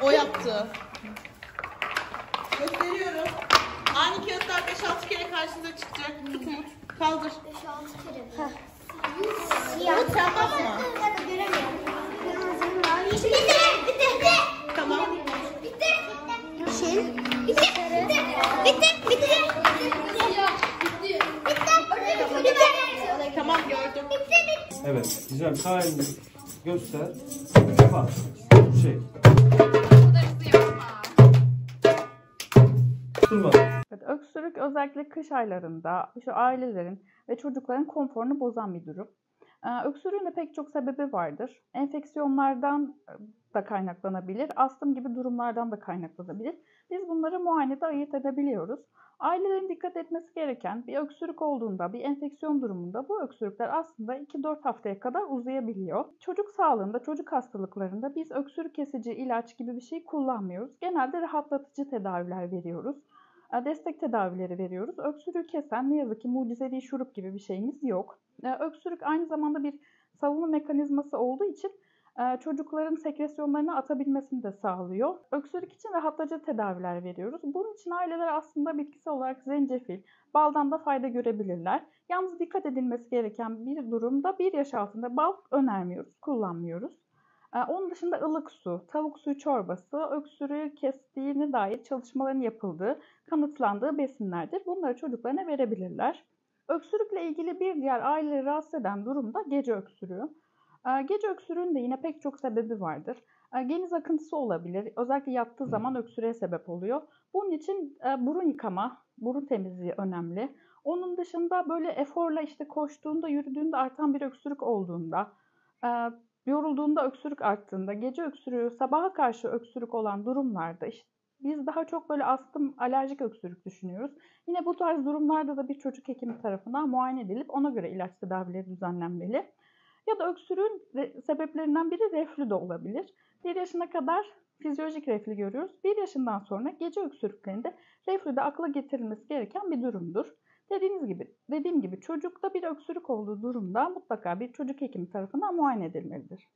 O yaptı. Gösteriyorum. Aynı kağıtlar 5-6 kere karşınıza çıkacak. Tut Umut. Kaldır. 5-6 kere. Umut sen basma. Göremiyorum. Bitti. Tamam. Bitti. Tamam gördüm. Evet. Güzel. Sağ elini göster. Bak. Şey. Durma. Evet, öksürük özellikle kış aylarında işte ailelerin ve çocukların konforunu bozan bir durum. Öksürüğün de pek çok sebebi vardır. Enfeksiyonlardan da kaynaklanabilir, astım gibi durumlardan da kaynaklanabilir. Biz bunları muayenede ayırt edebiliyoruz. Ailelerin dikkat etmesi gereken bir öksürük olduğunda, bir enfeksiyon durumunda bu öksürükler aslında 2-4 haftaya kadar uzayabiliyor. Çocuk sağlığında, çocuk hastalıklarında biz öksürük kesici ilaç gibi bir şey kullanmıyoruz. Genelde rahatlatıcı tedaviler veriyoruz. Destek tedavileri veriyoruz. Öksürüğü kesen ne yazık ki mucizevi şurup gibi bir şeyimiz yok. Öksürük aynı zamanda bir savunma mekanizması olduğu için çocukların sekresyonlarını atabilmesini de sağlıyor. Öksürük için rahatlatıcı tedaviler veriyoruz. Bunun için aileler aslında bitkisel olarak zencefil, baldan da fayda görebilirler. Yalnız dikkat edilmesi gereken bir durumda 1 yaş altında bal önermiyoruz, kullanmıyoruz. Onun dışında ılık su, tavuk suyu çorbası, öksürüğü kestiğine dair çalışmaların yapıldığı, kanıtlandığı besinlerdir. Bunları çocuklarına verebilirler. Öksürükle ilgili bir diğer aileleri rahatsız eden durum da gece öksürüğü. Gece öksürüğün de yine pek çok sebebi vardır. Geniz akıntısı olabilir. Özellikle yattığı zaman öksürüğe sebep oluyor. Bunun için burun yıkama, burun temizliği önemli. Onun dışında böyle eforla işte koştuğunda, yürüdüğünde artan bir öksürük olduğunda, yorulduğunda öksürük arttığında, gece öksürüğü, sabaha karşı öksürük olan durumlarda işte biz daha çok böyle astım, alerjik öksürük düşünüyoruz. Yine bu tarz durumlarda da bir çocuk hekimi tarafından muayene edilip ona göre ilaç tedavileri düzenlenmeli. Ya da öksürüğün sebeplerinden biri reflü de olabilir. 1 yaşına kadar fizyolojik reflü görüyoruz. 1 yaşından sonra gece öksürüklerinde reflü de akla getirilmesi gereken bir durumdur. Dediğim gibi çocukta bir öksürük olduğu durumda mutlaka bir çocuk hekimi tarafından muayene edilmelidir.